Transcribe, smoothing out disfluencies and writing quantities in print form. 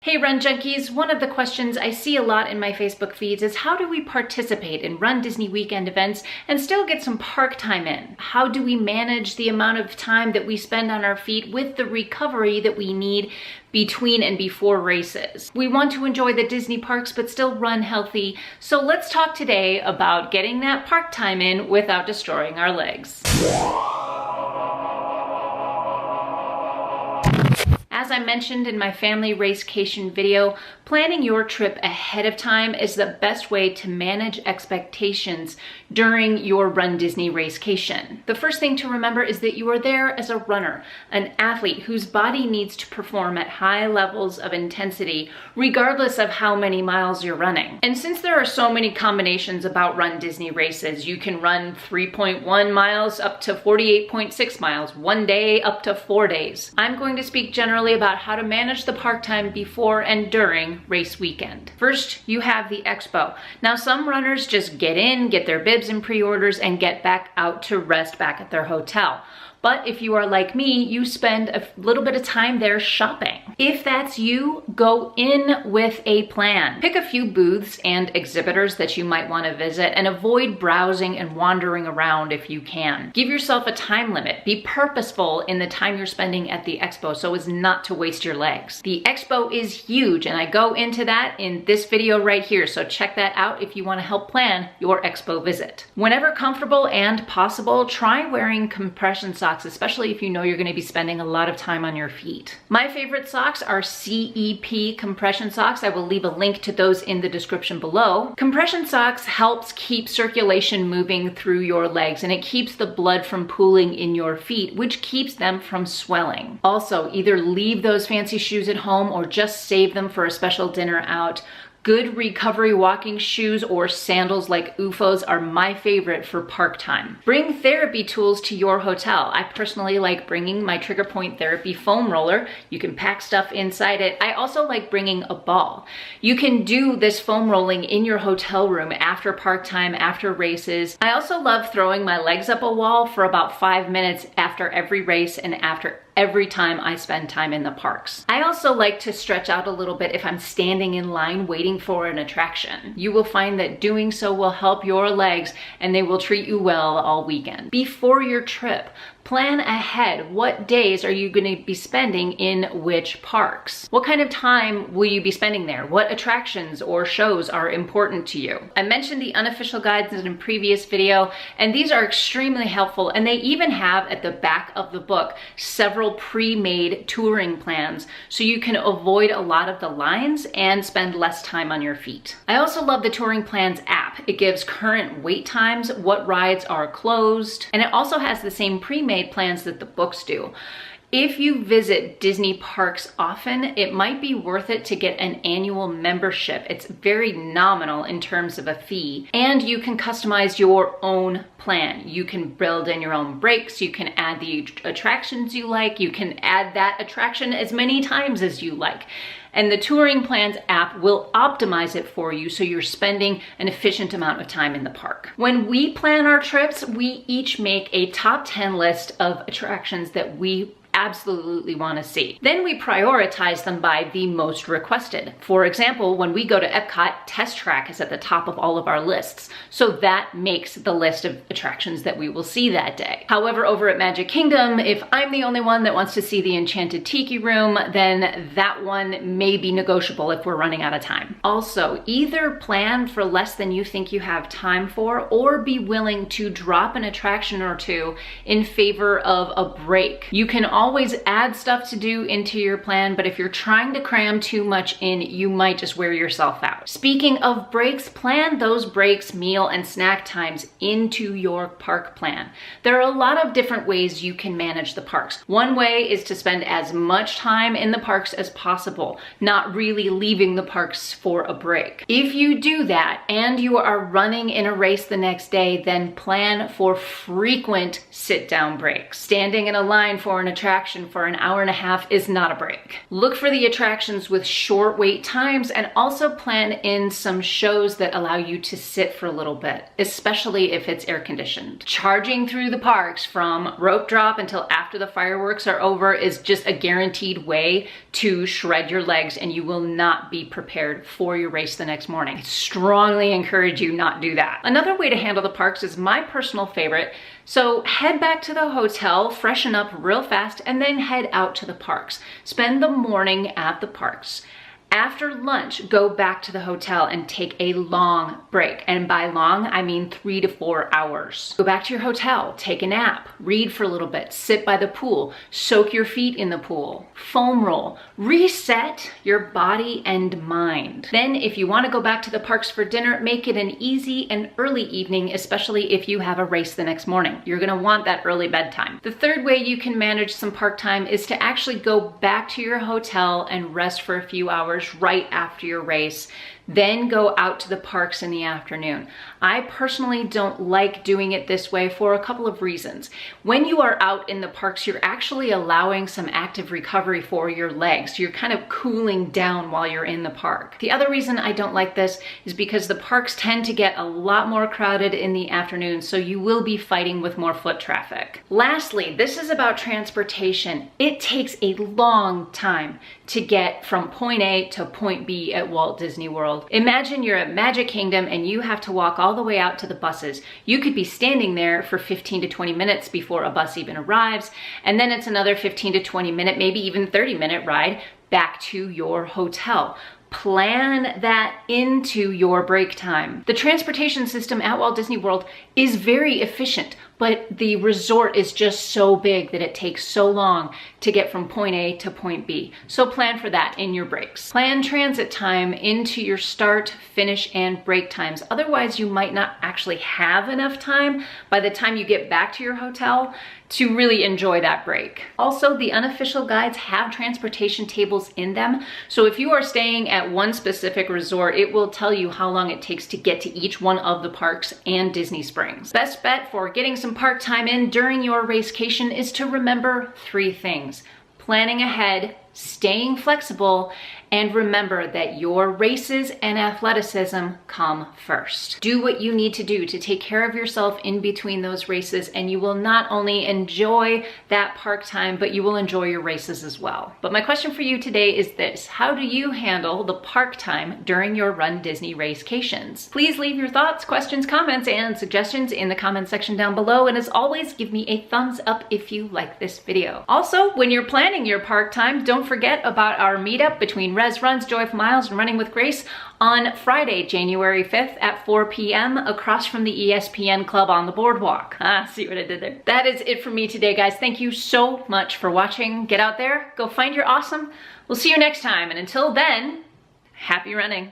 Hey Run Junkies, one of the questions I see a lot in my Facebook feeds is how do we participate in Rundisney weekend events and still get some park time in? How do we manage the amount of time that we spend on our feet with the recovery that we need between and before races? We want to enjoy the Disney parks but still run healthy, so let's talk today about getting that park time in without destroying our legs. As I mentioned in my family racecation video, planning your trip ahead of time is the best way to manage expectations during your Rundisney racecation. The first thing to remember is that you are there as a runner, an athlete whose body needs to perform at high levels of intensity, regardless of how many miles you're running. And since there are so many combinations about Rundisney races, you can run 3.1 miles up to 48.6 miles, one day up to 4 days. I'm going to speak generally about how to manage the park time before and during race weekend. First, you have the Expo. Now, some runners just get in, get their bibs and pre-orders, and get back out to rest back at their hotel. But if you are like me, you spend a little bit of time there shopping. If that's you, go in with a plan. Pick a few booths and exhibitors that you might want to visit and avoid browsing and wandering around if you can. Give yourself a time limit. Be purposeful in the time you're spending at the Expo so as not to waste your legs. The Expo is huge, and I go into that in this video right here, so check that out if you want to help plan your Expo visit. Whenever comfortable and possible, try wearing compression socks, especially if you know you're going to be spending a lot of time on your feet. My favorite socks are CEP compression socks. I will leave a link to those in the description below. Compression socks helps keep circulation moving through your legs, and it keeps the blood from pooling in your feet, which keeps them from swelling. Also, either leave those fancy shoes at home or just save them for a special dinner out. Good recovery walking shoes or sandals like UFOs are my favorite for park time. Bring therapy tools to your hotel. I personally like bringing my Trigger Point Therapy foam roller. You can pack stuff inside it. I also like bringing a ball. You can do this foam rolling in your hotel room after park time, after races. I also love throwing my legs up a wall for about 5 minutes after every race and after every time I spend time in the parks. I also like to stretch out a little bit if I'm standing in line waiting for an attraction. You will find that doing so will help your legs and they will treat you well all weekend. Before your trip, plan ahead. What days are you going to be spending in which parks? What kind of time will you be spending there? What attractions or shows are important to you? I mentioned the unofficial guides in a previous video, and these are extremely helpful, and they even have at the back of the book several pre-made touring plans so you can avoid a lot of the lines and spend less time on your feet. I also love the Touring Plans app. It gives current wait times, what rides are closed, and it also has the same pre-made plans that the books do. If you visit Disney parks often, it might be worth it to get an annual membership. It's very nominal in terms of a fee, and you can customize your own plan. You can build in your own breaks, you can add the attractions you like, you can add that attraction as many times as you like. And the Touring Plans app will optimize it for you so you're spending an efficient amount of time in the park. When we plan our trips, we each make a top 10 list of attractions that we absolutely want to see. Then we prioritize them by the most requested. For example, when we go to Epcot, Test Track is at the top of all of our lists. So that makes the list of attractions that we will see that day. However, over at Magic Kingdom, if I'm the only one that wants to see the Enchanted Tiki Room, then that one may be negotiable if we're running out of time. Also, either plan for less than you think you have time for, or be willing to drop an attraction or two in favor of a break. You can always add stuff to do into your plan, but if you're trying to cram too much in, you might just wear yourself out. Speaking of breaks, plan those breaks, meal and snack times into your park plan. There are a lot of different ways you can manage the parks. One way is to spend as much time in the parks as possible, not really leaving the parks for a break. If you do that and you are running in a race the next day, then plan for frequent sit-down breaks. Standing in a line for an attraction attraction for an hour and a half is not a break. Look for the attractions with short wait times and also plan in some shows that allow you to sit for a little bit, especially if it's air conditioned. Charging through the parks from rope drop until after the fireworks are over is just a guaranteed way to shred your legs, and you will not be prepared for your race the next morning. I strongly encourage you not do that. Another way to handle the parks is my personal favorite. So head back to the hotel, freshen up real fast, and then head out to the parks. Spend the morning at the parks. After lunch, go back to the hotel and take a long break. And by long, I mean 3 to 4 hours. Go back to your hotel, take a nap, read for a little bit, sit by the pool, soak your feet in the pool, foam roll, reset your body and mind. Then if you want to go back to the parks for dinner, make it an easy and early evening, especially if you have a race the next morning. You're going to want that early bedtime. The third way you can manage some park time is to actually go back to your hotel and rest for a few hours right after your race, then go out to the parks in the afternoon. I personally don't like doing it this way for a couple of reasons. When you are out in the parks, you're actually allowing some active recovery for your legs. You're kind of cooling down while you're in the park. The other reason I don't like this is because the parks tend to get a lot more crowded in the afternoon, so you will be fighting with more foot traffic. Lastly, this is about transportation. It takes a long time to get from point A to point B at Walt Disney World. Imagine you're at Magic Kingdom and you have to walk all the way out to the buses. You could be standing there for 15 to 20 minutes before a bus even arrives, and then it's another 15 to 20 minute, maybe even 30-minute ride back to your hotel. Plan that into your break time. The transportation system at Walt Disney World is very efficient, but the resort is just so big that it takes so long to get from point A to point B. So plan for that in your breaks. Plan transit time into your start, finish, and break times. Otherwise, you might not actually have enough time by the time you get back to your hotel to really enjoy that break. Also, the unofficial guides have transportation tables in them. So if you are staying at one specific resort, it will tell you how long it takes to get to each one of the parks and Disney Springs. Best bet for getting some park time in during your racecation is to remember 3 things: planning ahead, staying flexible, and remember that your races and athleticism come first. Do what you need to do to take care of yourself in between those races, and you will not only enjoy that park time, but you will enjoy your races as well. But my question for you today is this: how do you handle the park time during your Run Disney Racecations? Please leave your thoughts, questions, comments, and suggestions in the comment section down below, and as always, give me a thumbs up if you like this video. Also, when you're planning your park time, don't forget about our meetup between Res Runs, Joyful Miles, and Running with Grace on Friday, January 5th at 4 p.m. across from the ESPN Club on the boardwalk. See what I did there? That is it for me today, guys. Thank you so much for watching. Get out there, go find your awesome. We'll see you next time, and until then, happy running.